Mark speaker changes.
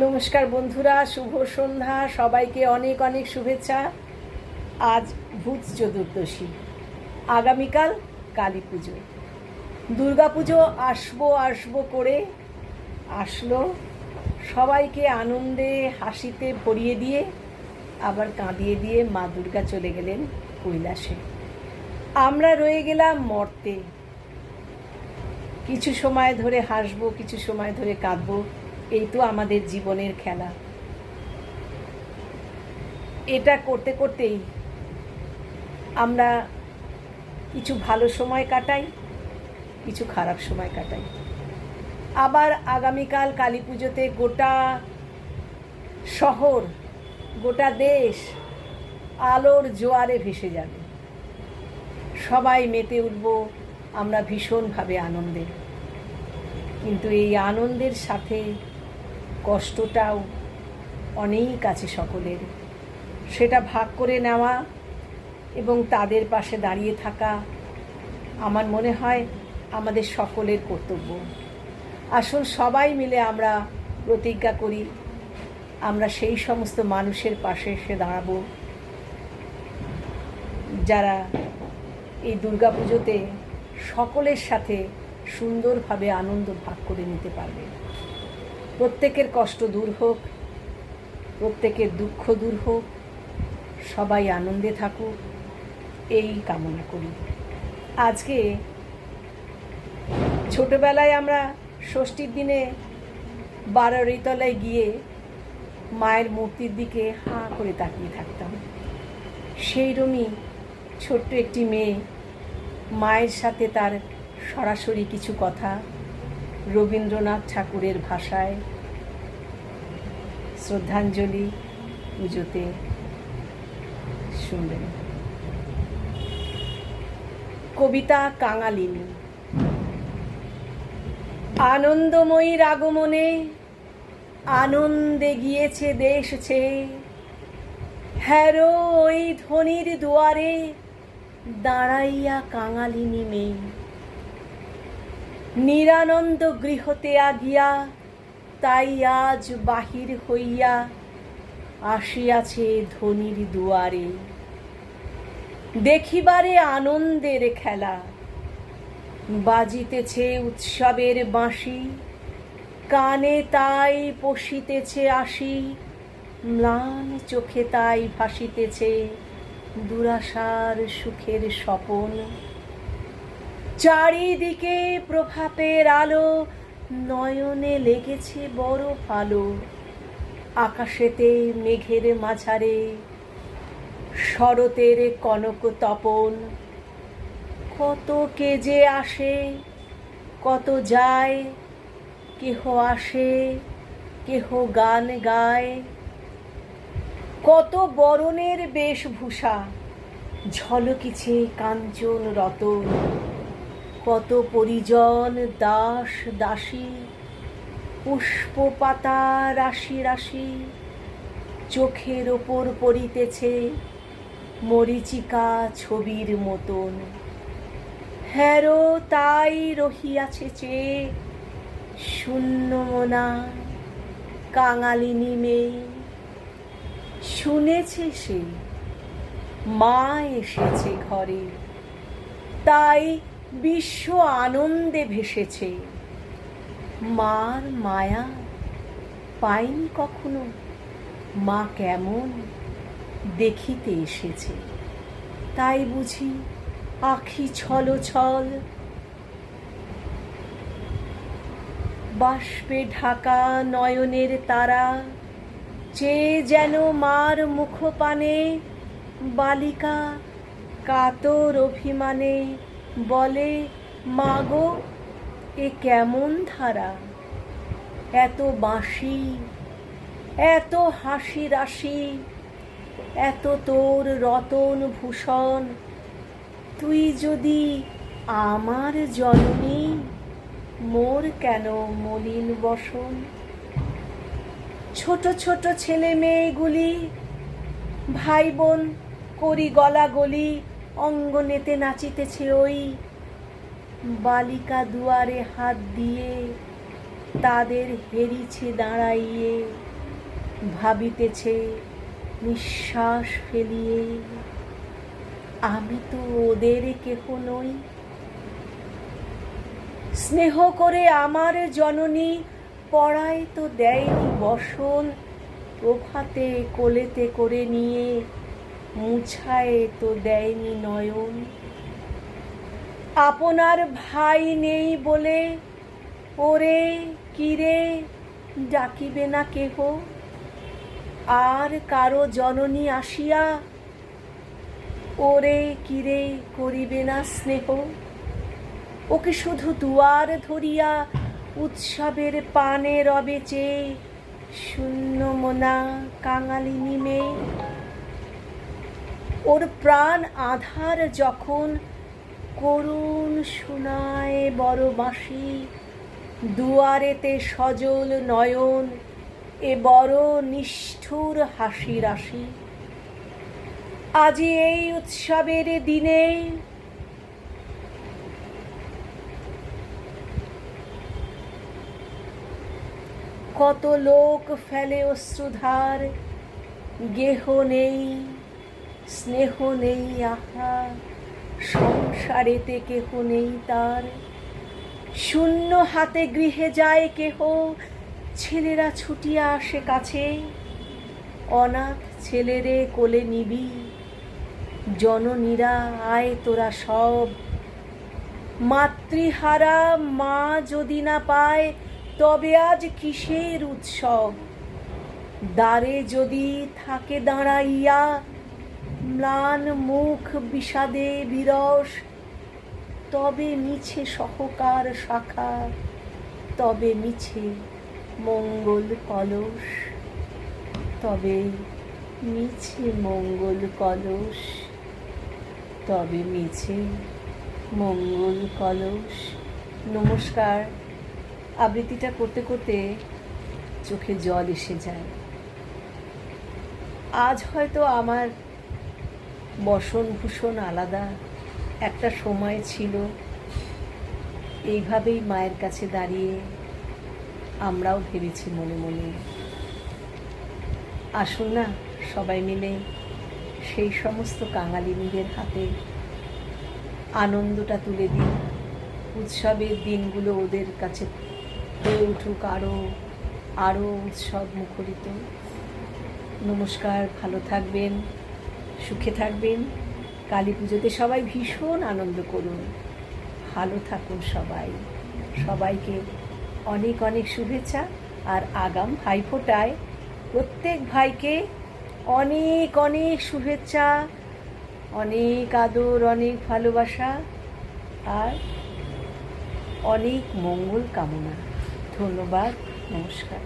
Speaker 1: নমস্কার বন্ধুরা, শুভ সন্ধ্যা। সবাইকে অনেক অনেক শুভেচ্ছা। আজ ভূত চতুর্দশী, আগামীকাল কালী পুজো। দুর্গা পুজো আসবো আসবো করে আসলো, সবাইকে আনন্দে হাসিতে ভরিয়ে দিয়ে আবার কাঁদিয়ে দিয়ে মা দুর্গা চলে গেলেন কৈলাসে। আমরা রয়ে গেলাম মর্তে। কিছু সময় ধরে হাসবো, কিছু সময় ধরে কাঁদবো, এই তো আমাদের জীবনের খেলা। এটা করতে করতেই আমরা কিছু ভালো সময় কাটাই, কিছু খারাপ সময় কাটাই। আবার আগামীকাল কালী পুজোতে গোটা শহর, গোটা দেশ আলোর জোয়ারে ভেসে যাবে। সবাই মেতে উঠব আমরা ভীষণভাবে আনন্দে। কিন্তু এই আনন্দের সাথে কষ্টটাও অনেক আছে সকলের। সেটা ভাগ করে নেওয়া এবং তাদের পাশে দাঁড়িয়ে থাকা আমার মনে হয় আমাদের সকলের কর্তব্য। আসুন সবাই মিলে আমরা প্রতিজ্ঞা করি, আমরা সেই সমস্ত মানুষের পাশে এসে দাঁড়াবো যারা এই দুর্গা পুজোতে সকলের সাথে সুন্দরভাবে আনন্দ ভাগ করে নিতে পারবে। প্রত্যেকের কষ্ট দূর হোক, প্রত্যেকের দুঃখ দূর হোক, সবাই আনন্দে থাকুক, এই কামনা করি। আজকে ছোটবেলায় আমরা ষষ্ঠীর দিনে 12 তলায় গিয়ে মায়ের মূর্তির দিকে হাঁ করে তাকিয়ে থাকতাম। সেইরকমই ছোট্ট একটি মেয়ে মায়ের সাথে তার সরাসরি কিছু কথা রবীন্দ্রনাথ ঠাকুরের ভাষায় শ্রদ্ধাঞ্জলি পুজোতে শুনলেন। কবিতা কাঙালিনী। আনন্দময়ীর আগমনে আনন্দে গিয়েছে দেশ ছেয়ে, হ্যারো ওই ধনির দুয়ারে দাঁড়াইয়া কাঙালিনী মেয়ে। নিরানন্দ গৃহতে আগিয়া তাই আজ বাহির হইয়া আসিয়াছে ধনির দুয়ারে। দেখিবারে আনন্দের খেলা, বাজিতেছে উৎসবের বাঁশি, কানে তাই পশিতেছে আসি, ম্লান চোখে তাই ভাসিতেছে দুরাশার সুখের স্বপন। চারিদিকে প্রভাতের আলো নয়নে লেগেছে বড় ভালো, আকাশেতে মেঘের মাঝারে শরতের কনক তপন। কত কে যে আসে, কত যায়, কেহ আসে কেহ গান গায়। কত বরণের বেশভূষা ঝলকিছে কাঞ্চন রতন। কত পরিজন দাস দাসী, পুষ্পপাতা রাশি রাশি চোখের ওপর পড়িতেছে মরীচিকা ছবির মতন। হ্যারো তাই রহিয়াছে চেয়ে শূন্য মনা কাঙালিনী মেয়ে। শুনেছে সে মা এসেছে ঘরে, তাই বিশ্ব আনন্দে ভেসেছে। মার মায়া পায়নি কখনো, মা কেমন দেখিতে এসেছে। তাই বুঝি আখি ছল ছল, বাষ্পে ঢাকা নয়নের তারা, চেয়ে যেন মার মুখপানে বালিকা কাতর অভিমানে বলে, মাগো এ কেমন ধারা। এত বাঁশি, এত হাসি রাশি, এত তোর রতন ভূষণ, তুই যদি আমার জননী, মোর কেন মলিন বসন। ছোট ছোট ছেলে মেয়েগুলি ভাই বোন করি গলাগলি, অঙ্গনেতে নাচিতেছে ওই বালিকা দুয়ারে হাত দিয়ে তাদের হেরিছে দাঁড়াইয়ে, ভাবিতেছে নিঃশ্বাস ফেলিয়ে, আমি তো ওদের কেহ নই। স্নেহ করে আমার জননী পড়ায় তো দেয়নি বসন, প্রভাতে কোলেতে করে নিয়ে মুছায় তো দেয়নি নয়ন। আপনার ভাই নেই বলে ওরে কিরে ডাকিবে না কেহ, আর কারো জননী আসিয়া ওরে কিরে করিবে না স্নেহ। ওকে শুধু দুয়ার ধরিয়া উৎসবের পানে রবে চেয়ে শূন্য মনা কাঙালিনী মেয়ে। ওর প্রাণ আধার যখন করুণ শোনায় বড় বাঁশি, দুয়ারেতে সজল নয়ন এ বড় নিষ্ঠুর হাসি রাশি। আজি এই উৎসবের দিনে কত লোক ফেলে অশ্রুধার, গেহ নেই স্নেহ নেই আহা সংসারেতে কেহ নেই তার। শূন্য হাতে গৃহে যায় কেহ, ছেলেরা ছুটিয়া আসে কাছে, অনাথ ছেলেরে কোলে নিবি জননীরা আয় তোরা সব। মাতৃহারা মা যদি না পায় তবে আজ কিসের উৎসব। দ্বারে যদি থাকে দাঁড়াইয়া ম্লান মুখ বিষাদে বিরস, তবে মিছে সহকার শাখা, তবে মিছে মঙ্গল কলস, তবে মিছে মঙ্গল কলস, তবে মিছে মঙ্গল কলস। নমস্কার। আবৃত্তিটা করতে করতে চোখে জল এসে যায়। আজ হয়তো আমার বসন ভূষণ আলাদা, একটা সময় ছিল এইভাবেই মায়ের কাছে দাঁড়িয়ে আমরাও ভেবেছি মনে মনে, আসুন না সবাই মিলে সেই সমস্ত কাঙালিনীদের হাতে আনন্দটা তুলে দিই। উৎসবের দিনগুলো ওদের কাছে হয়ে উঠুক আরও উৎসব মুখরিত। নমস্কার, ভালো থাকবেন, সুখে থাকবেন। কালী পুজোতে সবাই ভীষণ আনন্দ করুন, ভালো থাকুন সবাই। সবাইকে অনেক অনেক শুভেচ্ছা। আর আগাম ভাইফোঁটায় প্রত্যেক ভাইকে অনেক অনেক শুভেচ্ছা, অনেক আদর, অনেক ভালোবাসা আর অনেক মঙ্গল কামনা। ধন্যবাদ, নমস্কার।